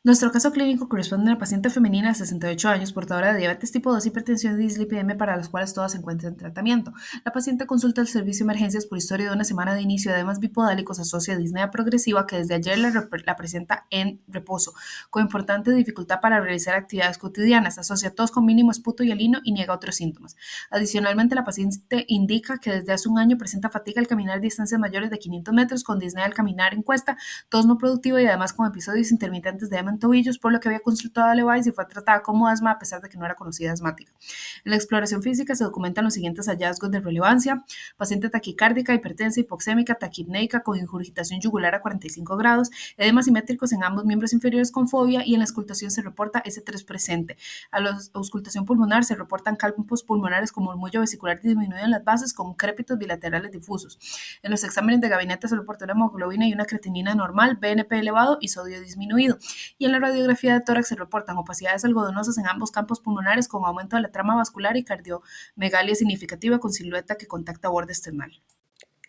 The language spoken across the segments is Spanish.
Nuestro caso clínico corresponde a una paciente femenina de 68 años, portadora de diabetes tipo 2, hipertensión y dislipidemia, para las cuales todas se encuentran en tratamiento. La paciente consulta el servicio de emergencias por historia de una semana de inicio de edemas bipodálicos, asocia disnea progresiva que desde ayer la presenta en reposo, con importante dificultad para realizar actividades cotidianas, asocia tos con mínimo esputo y alino y niega otros síntomas. Adicionalmente, la paciente indica que desde hace un año presenta fatiga al caminar distancias mayores de 500 metros, con disnea al caminar en cuesta, tos no productiva y además con episodios intermitentes de edema en tobillos, por lo que había consultado a Levice y fue tratada como asma a pesar de que no era conocida asmática. En la exploración física se documentan los siguientes hallazgos de relevancia: paciente taquicárdica, hipertensa, hipoxémica, taquipneica, con ingurgitación yugular a 45 grados, edemas simétricos en ambos miembros inferiores con fobia, y en la auscultación se reporta S3 presente. A la auscultación pulmonar se reportan campos pulmonares como murmullo vesicular disminuido en las bases con crépitos bilaterales difusos. En los exámenes de gabinete se reportó una hemoglobina y una creatinina normal, BNP elevado y sodio disminuido. Y en la radiografía de tórax se reportan opacidades algodonosas en ambos campos pulmonares, con aumento de la trama vascular y cardiomegalia significativa con silueta que contacta borde external.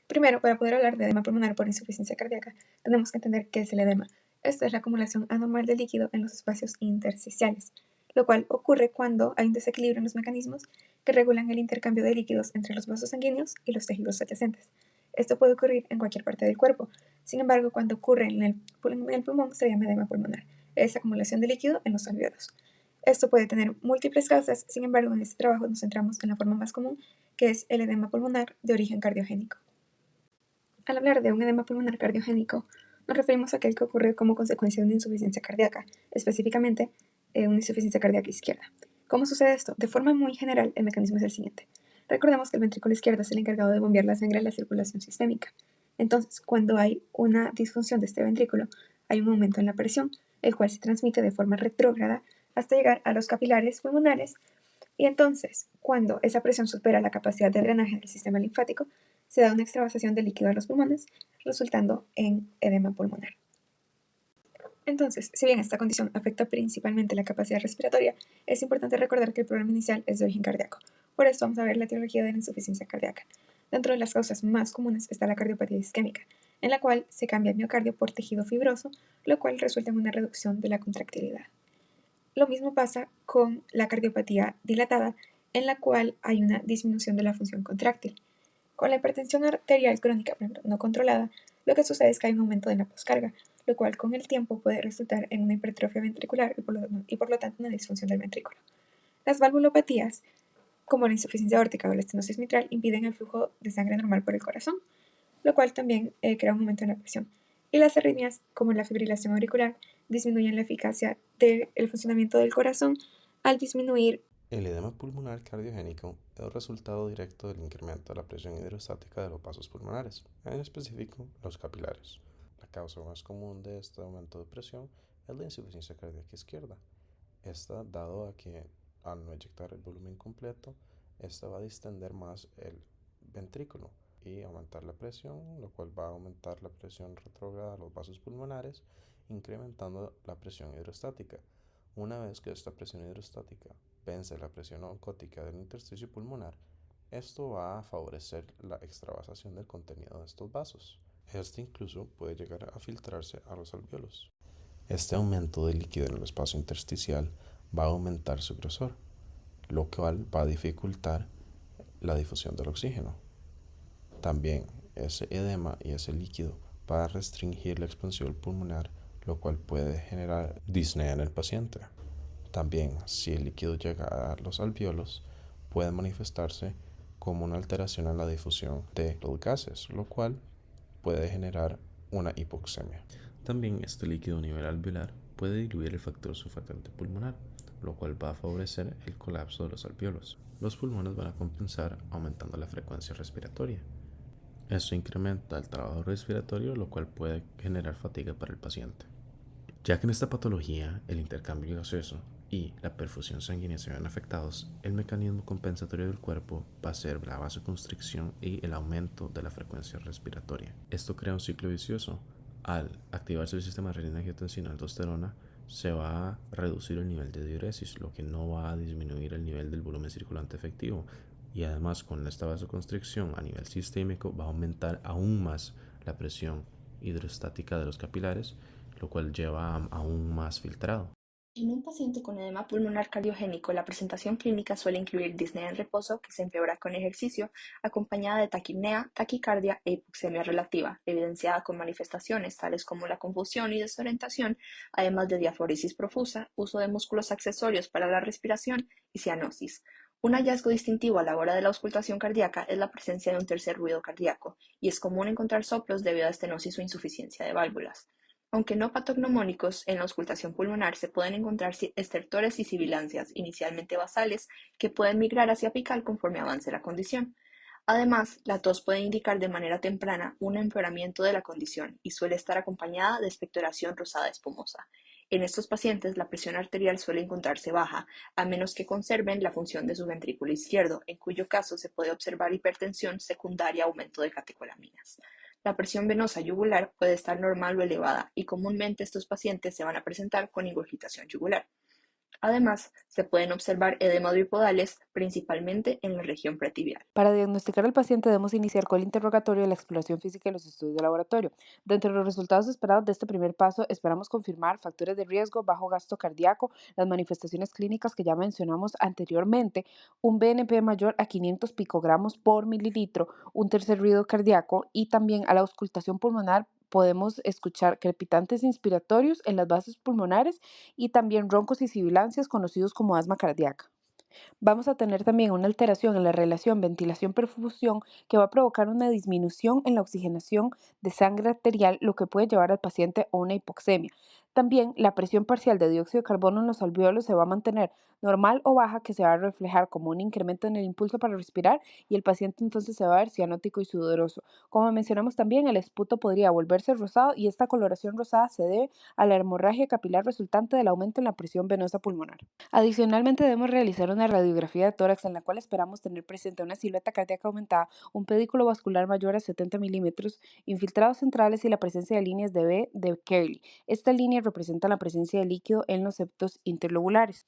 Primero, para poder hablar de edema pulmonar por insuficiencia cardíaca, tenemos que entender qué es el edema. Esto es la acumulación anormal de líquido en los espacios intersticiales, lo cual ocurre cuando hay un desequilibrio en los mecanismos que regulan el intercambio de líquidos entre los vasos sanguíneos y los tejidos adyacentes. Esto puede ocurrir en cualquier parte del cuerpo. Sin embargo, cuando ocurre en el pulmón, se llama edema pulmonar. Es acumulación de líquido en los alvéolos. Esto puede tener múltiples causas. Sin embargo, en este trabajo nos centramos en la forma más común, que es el edema pulmonar de origen cardiogénico. Al hablar de un edema pulmonar cardiogénico, nos referimos a aquel que ocurre como consecuencia de una insuficiencia cardíaca, específicamente una insuficiencia cardíaca izquierda. ¿Cómo sucede esto? De forma muy general, el mecanismo es el siguiente. Recordemos que el ventrículo izquierdo es el encargado de bombear la sangre a la circulación sistémica. Entonces, cuando hay una disfunción de este ventrículo, hay un aumento en la presión, el cual se transmite de forma retrógrada hasta llegar a los capilares pulmonares, y entonces, cuando esa presión supera la capacidad de drenaje del sistema linfático, se da una extravasación de líquido a los pulmones, resultando en edema pulmonar. Entonces, si bien esta condición afecta principalmente la capacidad respiratoria, es importante recordar que el problema inicial es de origen cardíaco. Por esto vamos a ver la etiología de la insuficiencia cardíaca. Dentro de las causas más comunes está la cardiopatía isquémica, en la cual se cambia el miocardio por tejido fibroso, lo cual resulta en una reducción de la contractilidad. Lo mismo pasa con la cardiopatía dilatada, en la cual hay una disminución de la función contráctil. Con la hipertensión arterial crónica no controlada, lo que sucede es que hay un aumento de la poscarga, lo cual con el tiempo puede resultar en una hipertrofia ventricular y por lo tanto una disfunción del ventrículo. Las valvulopatías, como la insuficiencia aórtica o la estenosis mitral, impiden el flujo de sangre normal por el corazón, lo cual también crea un aumento en la presión. Y las arritmias, como la fibrilación auricular, disminuyen la eficacia del funcionamiento del corazón al disminuir. El edema pulmonar cardiogénico es el resultado directo del incremento de la presión hidrostática de los vasos pulmonares, en específico los capilares. La causa más común de este aumento de presión es la insuficiencia cardíaca izquierda. Esta, dado a que al no eyectar el volumen completo, esta va a distender más el ventrículo y aumentar la presión, lo cual va a aumentar la presión retrógrada de los vasos pulmonares, incrementando la presión hidrostática. Una vez que esta presión hidrostática vence la presión oncótica del intersticio pulmonar, esto va a favorecer la extravasación del contenido de estos vasos. Este incluso puede llegar a filtrarse a los alvéolos. Este aumento de líquido en el espacio intersticial va a aumentar su grosor, lo cual va a dificultar la difusión del oxígeno. También ese edema y ese líquido va a restringir la expansión pulmonar, lo cual puede generar disnea en el paciente. También, si el líquido llega a los alvéolos, puede manifestarse como una alteración en la difusión de los gases, lo cual puede generar una hipoxemia. También este líquido a nivel alveolar puede diluir el factor surfactante pulmonar, lo cual va a favorecer el colapso de los alvéolos. Los pulmones van a compensar aumentando la frecuencia respiratoria. Esto incrementa el trabajo respiratorio, lo cual puede generar fatiga para el paciente. Ya que en esta patología el intercambio gaseoso y la perfusión sanguínea se ven afectados, el mecanismo compensatorio del cuerpo va a ser la vasoconstricción y el aumento de la frecuencia respiratoria. Esto crea un ciclo vicioso. Al activarse el sistema renina-angiotensina-aldosterona, se va a reducir el nivel de diuresis, lo que no va a disminuir el nivel del volumen circulante efectivo. Y además, con esta vasoconstricción a nivel sistémico va a aumentar aún más la presión hidrostática de los capilares, lo cual lleva a aún más filtrado. En un paciente con edema pulmonar cardiogénico, la presentación clínica suele incluir disnea en reposo, que se empeora con ejercicio, acompañada de taquipnea, taquicardia e hipoxemia relativa, evidenciada con manifestaciones tales como la confusión y desorientación, además de diaforesis profusa, uso de músculos accesorios para la respiración y cianosis. Un hallazgo distintivo a la hora de la auscultación cardíaca es la presencia de un tercer ruido cardíaco, y es común encontrar soplos debido a estenosis o insuficiencia de válvulas. Aunque no patognomónicos, en la auscultación pulmonar se pueden encontrar estertores y sibilancias, inicialmente basales, que pueden migrar hacia apical conforme avance la condición. Además, la tos puede indicar de manera temprana un empeoramiento de la condición y suele estar acompañada de expectoración rosada espumosa. En estos pacientes, la presión arterial suele encontrarse baja, a menos que conserven la función de su ventrículo izquierdo, en cuyo caso se puede observar hipertensión secundaria a aumento de catecolaminas. La presión venosa yugular puede estar normal o elevada, y comúnmente estos pacientes se van a presentar con ingurgitación yugular. Además, se pueden observar edemas bipodales, principalmente en la región pretibial. Para diagnosticar al paciente debemos iniciar con el interrogatorio, la exploración física y los estudios de laboratorio. Dentro de los resultados esperados de este primer paso, esperamos confirmar factores de riesgo, bajo gasto cardíaco, las manifestaciones clínicas que ya mencionamos anteriormente, un BNP mayor a 500 picogramos por mililitro, un tercer ruido cardíaco y también a la auscultación pulmonar podemos escuchar crepitantes inspiratorios en las bases pulmonares y también roncos y sibilancias conocidos como asma cardíaca. Vamos a tener también una alteración en la relación ventilación-perfusión que va a provocar una disminución en la oxigenación de sangre arterial, lo que puede llevar al paciente a una hipoxemia. También la presión parcial de dióxido de carbono en los alvéolos se va a mantener normal o baja, que se va a reflejar como un incremento en el impulso para respirar y el paciente entonces se va a ver cianótico y sudoroso. Como mencionamos también, el esputo podría volverse rosado y esta coloración rosada se debe a la hemorragia capilar resultante del aumento en la presión venosa pulmonar. Adicionalmente, debemos realizar una radiografía de tórax en la cual esperamos tener presente una silueta cardíaca aumentada, un pedículo vascular mayor a 70 milímetros, infiltrados centrales y la presencia de líneas de B de Kerley. Esta línea representa la presencia de líquido en los septos interlobulares.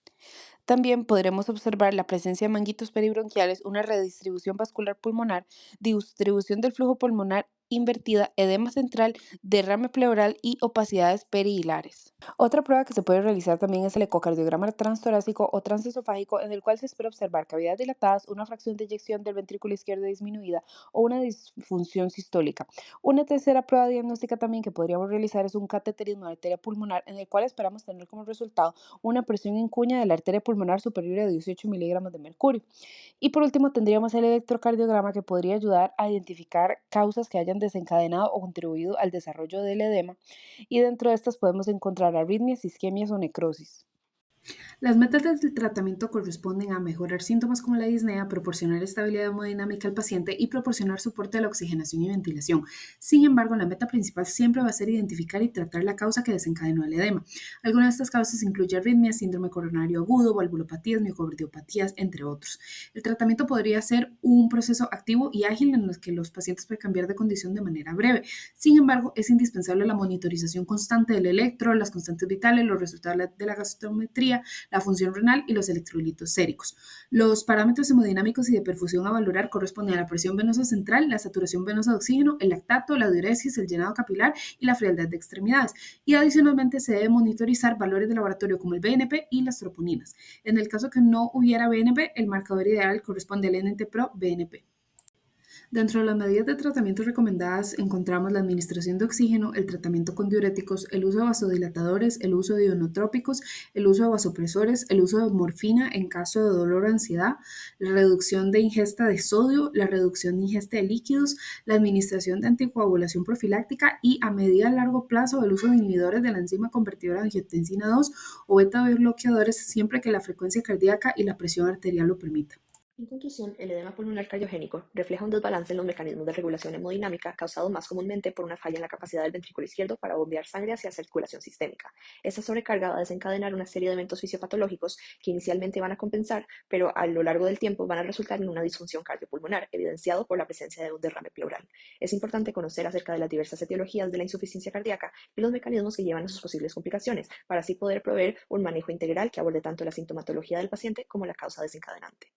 También podremos observar la presencia de manguitos peribronquiales, una redistribución vascular pulmonar, distribución del flujo pulmonar invertida, edema central, derrame pleural y opacidades perihilares. Otra prueba que se puede realizar también es el ecocardiograma transtorácico o transesofágico, en el cual se espera observar cavidades dilatadas, una fracción de eyección del ventrículo izquierdo disminuida o una disfunción sistólica. Una tercera prueba diagnóstica también que podríamos realizar es un cateterismo de arteria pulmonar, en el cual esperamos tener como resultado una presión en cuña de la arteria pulmonar superior a 18 miligramos de mercurio. Y por último tendríamos el electrocardiograma, que podría ayudar a identificar causas que hayan desencadenado o contribuido al desarrollo del edema, y dentro de estas podemos encontrar arritmias, isquemias o necrosis. Las metas del tratamiento corresponden a mejorar síntomas como la disnea, proporcionar estabilidad hemodinámica al paciente y proporcionar soporte a la oxigenación y ventilación. Sin embargo, la meta principal siempre va a ser identificar y tratar la causa que desencadenó el edema. Algunas de estas causas incluyen arritmias, síndrome coronario agudo, valvulopatías, miocardiopatías, entre otros. El tratamiento podría ser un proceso activo y ágil en el que los pacientes pueden cambiar de condición de manera breve. Sin embargo, es indispensable la monitorización constante del electro, las constantes vitales, los resultados de la gasometría, la función renal y los electrolitos séricos. Los parámetros hemodinámicos y de perfusión a valorar corresponden a la presión venosa central, la saturación venosa de oxígeno, el lactato, la diuresis, el llenado capilar y la frialdad de extremidades. Y adicionalmente se debe monitorizar valores de laboratorio como el BNP y las troponinas. En el caso que no hubiera BNP, el marcador ideal corresponde al NT-proBNP. Dentro de las medidas de tratamiento recomendadas encontramos la administración de oxígeno, el tratamiento con diuréticos, el uso de vasodilatadores, el uso de ionotrópicos, el uso de vasopresores, el uso de morfina en caso de dolor o ansiedad, la reducción de ingesta de sodio, la reducción de ingesta de líquidos, la administración de anticoagulación profiláctica y a medida a largo plazo el uso de inhibidores de la enzima convertidora de angiotensina 2 o beta bloqueadores siempre que la frecuencia cardíaca y la presión arterial lo permitan. En conclusión, el edema pulmonar cardiogénico refleja un desbalance en los mecanismos de regulación hemodinámica causado más comúnmente por una falla en la capacidad del ventrículo izquierdo para bombear sangre hacia circulación sistémica. Esta sobrecarga va a desencadenar una serie de eventos fisiopatológicos que inicialmente van a compensar, pero a lo largo del tiempo van a resultar en una disfunción cardiopulmonar, evidenciado por la presencia de un derrame pleural. Es importante conocer acerca de las diversas etiologías de la insuficiencia cardíaca y los mecanismos que llevan a sus posibles complicaciones, para así poder proveer un manejo integral que aborde tanto la sintomatología del paciente como la causa desencadenante.